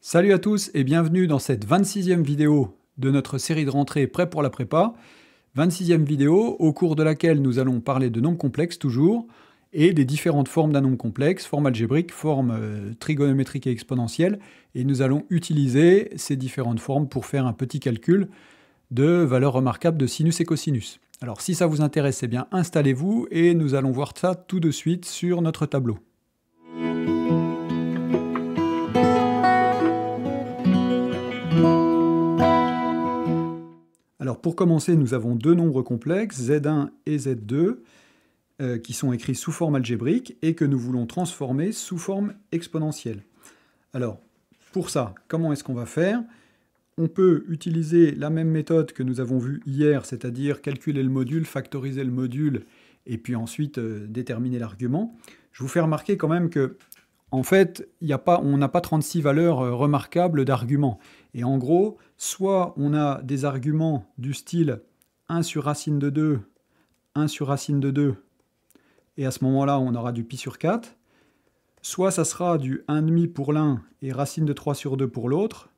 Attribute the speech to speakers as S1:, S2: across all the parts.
S1: Salut à tous et bienvenue dans cette 26e vidéo de notre série de rentrée Prêt pour la prépa. 26e vidéo au cours de laquelle nous allons parler de nombres complexes toujours et des différentes formes d'un nombre complexe, forme algébrique, forme trigonométrique et exponentielle. Et nous allons utiliser ces différentes formes pour faire un petit calcul de valeurs remarquables de sinus et cosinus. Alors si ça vous intéresse, eh bien installez-vous et nous allons voir ça tout de suite sur notre tableau. Alors pour commencer, nous avons deux nombres complexes, Z1 et Z2, qui sont écrits sous forme algébrique et que nous voulons transformer sous forme exponentielle. Alors pour ça, comment est-ce qu'on va faire? On peut utiliser la même méthode que nous avons vue hier, c'est-à-dire calculer le module, factoriser le module et puis ensuite déterminer l'argument. Je vous fais remarquer quand même que en fait, on n'a pas 36 valeurs remarquables d'arguments. Et en gros, soit on a des arguments du style 1 sur racine de 2, 1 sur racine de 2, et à ce moment-là, on aura du pi sur 4, soit ça sera du 1,5 pour l'un et racine de 3 sur 2 pour l'autre,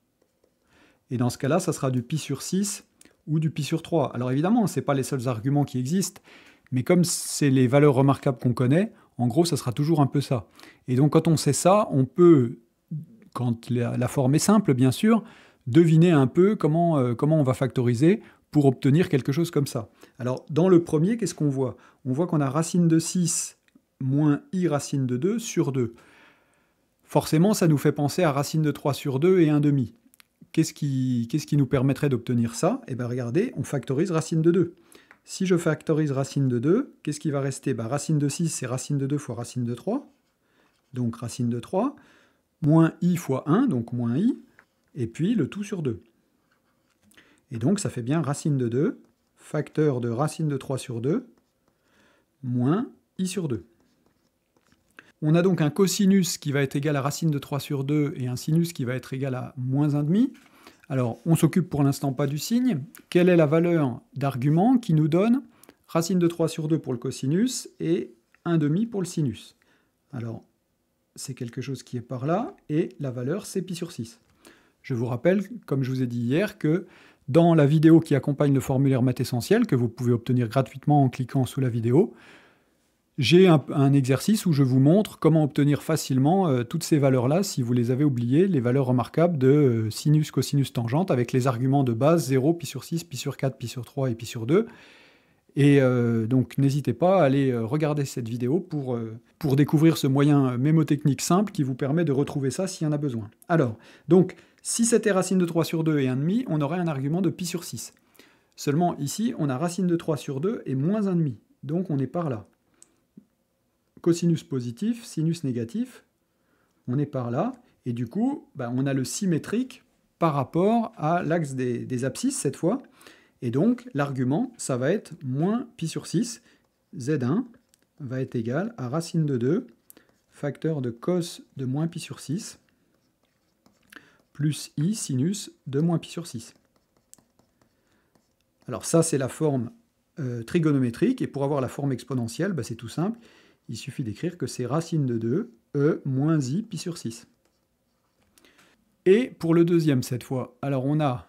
S1: et dans ce cas-là, ça sera du pi sur 6 ou du pi sur 3. Alors évidemment, ce n'est pas les seuls arguments qui existent, mais comme c'est les valeurs remarquables qu'on connaît, en gros, ça sera toujours un peu ça. Et donc, quand on sait ça, on peut, quand la forme est simple, bien sûr, deviner un peu comment on va factoriser pour obtenir quelque chose comme ça. Alors, dans le premier, qu'est-ce qu'on voit? On voit qu'on a racine de 6 moins i racine de 2 sur 2. Forcément, ça nous fait penser à racine de 3 sur 2 et 1,5. Qu'est-ce qui nous permettrait d'obtenir ça? Eh bien, regardez, on factorise racine de 2. Si je factorise racine de 2, qu'est-ce qui va rester? Racine de 6, c'est racine de 2 fois racine de 3. Donc racine de 3, moins i fois 1, donc moins i, et puis le tout sur 2. Et donc ça fait bien racine de 2, facteur de racine de 3 sur 2, moins i sur 2. On a donc un cosinus qui va être égal à racine de 3 sur 2 et un sinus qui va être égal à moins 1,5. Alors, on s'occupe pour l'instant pas du signe. Quelle est la valeur d'argument qui nous donne racine de 3 sur 2 pour le cosinus et 1,5 pour le sinus? Alors, c'est quelque chose qui est par là, et la valeur, c'est pi sur 6. Je vous rappelle, comme je vous ai dit hier, que dans la vidéo qui accompagne le formulaire maths essentiel, que vous pouvez obtenir gratuitement en cliquant sous la vidéo, j'ai un exercice où je vous montre comment obtenir facilement toutes ces valeurs-là, si vous les avez oubliées, les valeurs remarquables de sinus, cosinus, tangente, avec les arguments de base 0, pi sur 6, pi sur 4, pi sur 3 et pi sur 2. Et donc n'hésitez pas à aller regarder cette vidéo pour découvrir ce moyen mémotechnique simple qui vous permet de retrouver ça s'il y en a besoin. Alors, donc, si c'était racine de 3 sur 2 et 1,5, on aurait un argument de pi sur 6. Seulement ici, on a racine de 3 sur 2 et moins 1,5. Donc on est par là. Cosinus positif, sinus négatif, on est par là, et du coup, on a le symétrique par rapport à l'axe des abscisses cette fois, et donc l'argument, ça va être moins pi sur 6, Z1 va être égal à racine de 2, facteur de cos de moins pi sur 6, plus i sinus de moins pi sur 6. Alors ça, c'est la forme trigonométrique, et pour avoir la forme exponentielle, c'est tout simple. Il suffit d'écrire que c'est racine de 2, e moins i pi sur 6. Et pour le deuxième cette fois, alors on a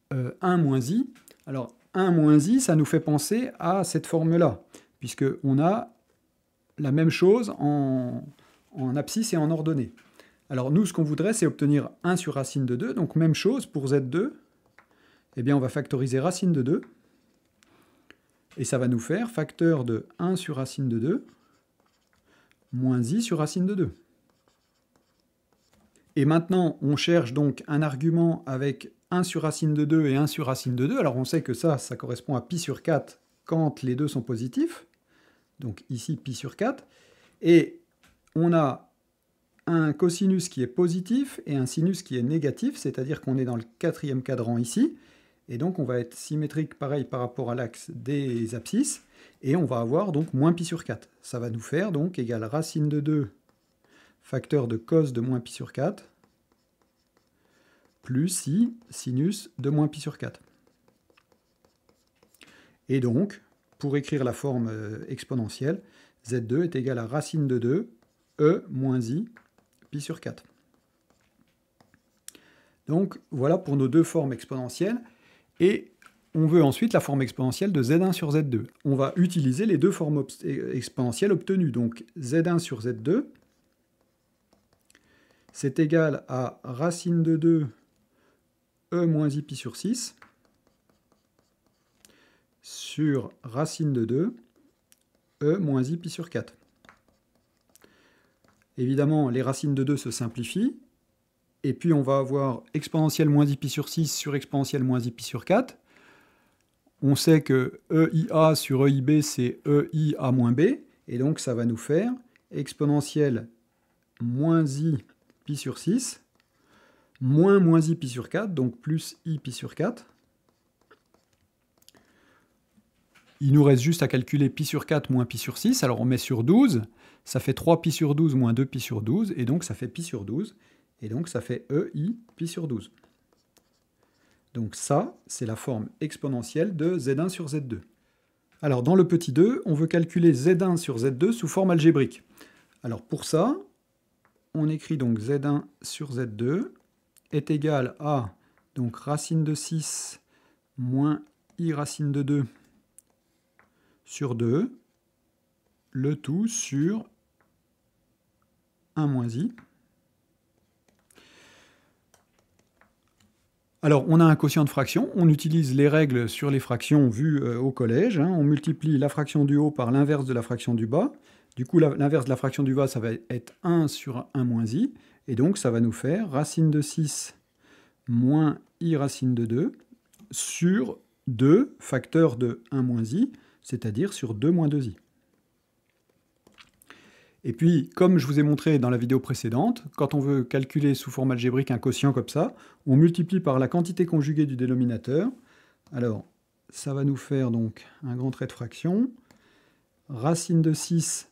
S1: 1 moins i. Alors 1 moins i, ça nous fait penser à cette forme-là, puisqu'on a la même chose en abscisse et en ordonnée. Alors nous, ce qu'on voudrait, c'est obtenir 1 sur racine de 2, donc même chose pour z2. Eh bien, on va factoriser racine de 2, et ça va nous faire facteur de 1 sur racine de 2, moins i sur racine de 2. Et maintenant, on cherche donc un argument avec 1 sur racine de 2 et 1 sur racine de 2. Alors on sait que ça correspond à pi sur 4 quand les deux sont positifs. Donc ici, pi sur 4. Et on a un cosinus qui est positif et un sinus qui est négatif, c'est-à-dire qu'on est dans le quatrième cadran ici. Et donc on va être symétrique pareil par rapport à l'axe des abscisses. Et on va avoir donc moins pi sur 4. Ça va nous faire donc égal racine de 2 facteur de cos de moins pi sur 4 plus i sinus de moins pi sur 4. Et donc, pour écrire la forme exponentielle, z2 est égal à racine de 2, e moins i pi sur 4. Donc voilà pour nos deux formes exponentielles. Et on veut ensuite la forme exponentielle de z1 sur z2. On va utiliser les deux formes exponentielles obtenues. Donc z1 sur z2, c'est égal à racine de 2 e moins i pi sur 6 sur racine de 2 e moins i pi sur 4. Évidemment, les racines de 2 se simplifient. Et puis on va avoir exponentielle moins i pi sur 6 sur exponentielle moins i pi sur 4. On sait que EIA sur EIB, c'est EIA moins B. Et donc ça va nous faire exponentielle moins i pi sur 6 moins i pi sur 4, donc plus i pi sur 4. Il nous reste juste à calculer pi sur 4 moins pi sur 6. Alors on met sur 12, ça fait 3 pi sur 12 moins 2 pi sur 12, et donc ça fait pi sur 12. Et donc ça fait EI pi sur 12. Donc ça, c'est la forme exponentielle de z1 sur z2. Alors dans le petit 2, on veut calculer z1 sur z2 sous forme algébrique. Alors pour ça, on écrit donc z1 sur z2 est égal à donc racine de 6 moins i racine de 2 sur 2, le tout sur 1 moins i. Alors, on a un quotient de fraction, on utilise les règles sur les fractions vues au collège, hein. On multiplie la fraction du haut par l'inverse de la fraction du bas. Du coup, l'inverse de la fraction du bas, ça va être 1 sur 1 moins i, et donc ça va nous faire racine de 6 moins i racine de 2 sur 2 facteur de 1 moins i, c'est-à-dire sur 2 moins 2i. Et puis, comme je vous ai montré dans la vidéo précédente, quand on veut calculer sous forme algébrique un quotient comme ça, on multiplie par la quantité conjuguée du dénominateur. Alors, ça va nous faire donc un grand trait de fraction. Racine de 6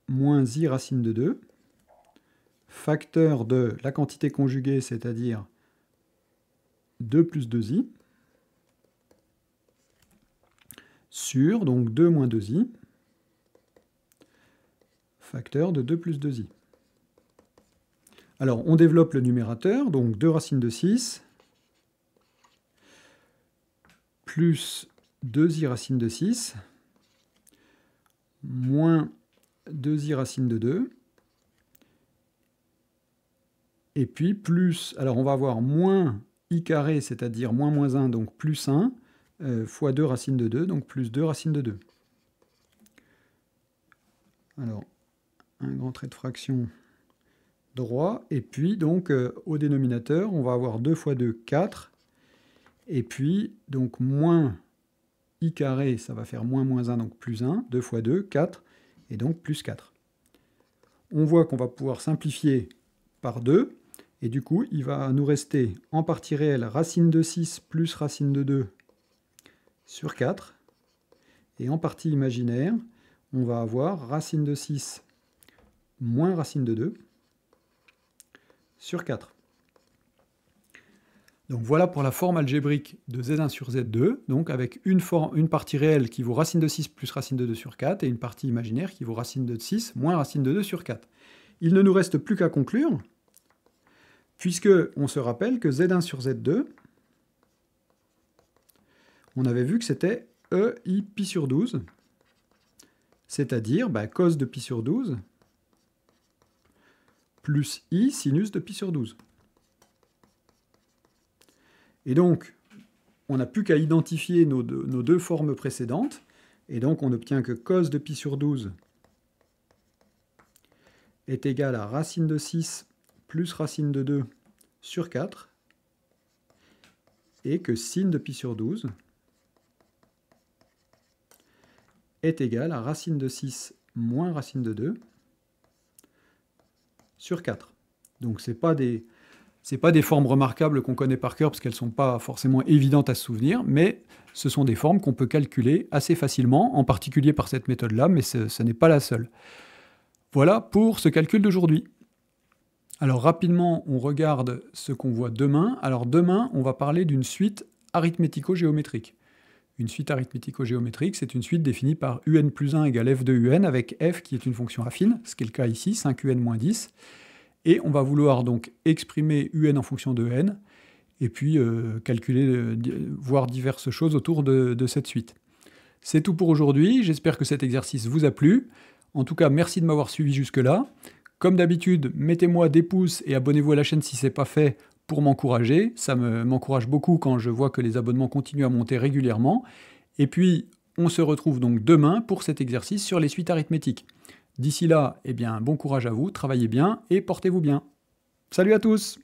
S1: moins i racine de 2, facteur de la quantité conjuguée, c'est-à-dire 2 plus 2i, sur donc 2 moins 2i, facteur de 2 plus 2i. Alors, on développe le numérateur, donc 2 racines de 6, plus 2i racine de 6, moins 2i racine de 2, et puis plus, alors on va avoir moins i carré, c'est-à-dire moins 1, donc plus 1, fois 2 racine de 2, donc plus 2 racine de 2. Alors, un grand trait de fraction droit, et puis donc au dénominateur, on va avoir 2 fois 2, 4, et puis donc moins i carré, ça va faire moins 1, donc plus 1, 2 fois 2, 4, et donc plus 4. On voit qu'on va pouvoir simplifier par 2, et du coup, il va nous rester en partie réelle racine de 6 plus racine de 2 sur 4, et en partie imaginaire, on va avoir racine de 6 moins racine de 2 sur 4. Donc voilà pour la forme algébrique de z1 sur z2, donc avec une partie réelle qui vaut racine de 6 plus racine de 2 sur 4, et une partie imaginaire qui vaut racine de 6 moins racine de 2 sur 4. Il ne nous reste plus qu'à conclure, puisque on se rappelle que z1 sur z2, on avait vu que c'était EI pi sur 12, c'est-à-dire cos de pi sur 12, plus i sinus de pi sur 12. Et donc, on n'a plus qu'à identifier nos deux formes précédentes, et donc on obtient que cos de pi sur 12 est égal à racine de 6 plus racine de 2 sur 4, et que sin de pi sur 12 est égal à racine de 6 moins racine de 2 sur 4. Donc ce n'est pas des formes remarquables qu'on connaît par cœur parce qu'elles ne sont pas forcément évidentes à se souvenir, mais ce sont des formes qu'on peut calculer assez facilement, en particulier par cette méthode-là, mais ce n'est pas la seule. Voilà pour ce calcul d'aujourd'hui. Alors rapidement, on regarde ce qu'on voit demain. Alors demain, on va parler d'une suite arithmético-géométrique. Une suite arithmético-géométrique, c'est une suite définie par un plus 1 égale f de un, avec f qui est une fonction affine, ce qui est le cas ici, 5un moins 10, Et on va vouloir donc exprimer un en fonction de n, et puis calculer, voir diverses choses autour de cette suite. C'est tout pour aujourd'hui, j'espère que cet exercice vous a plu. En tout cas, merci de m'avoir suivi jusque-là. Comme d'habitude, mettez-moi des pouces et abonnez-vous à la chaîne si ce n'est pas fait pour m'encourager. Ça m'encourage beaucoup quand je vois que les abonnements continuent à monter régulièrement. Et puis, on se retrouve donc demain pour cet exercice sur les suites arithmétiques. D'ici là, eh bien, bon courage à vous, travaillez bien et portez-vous bien. Salut à tous!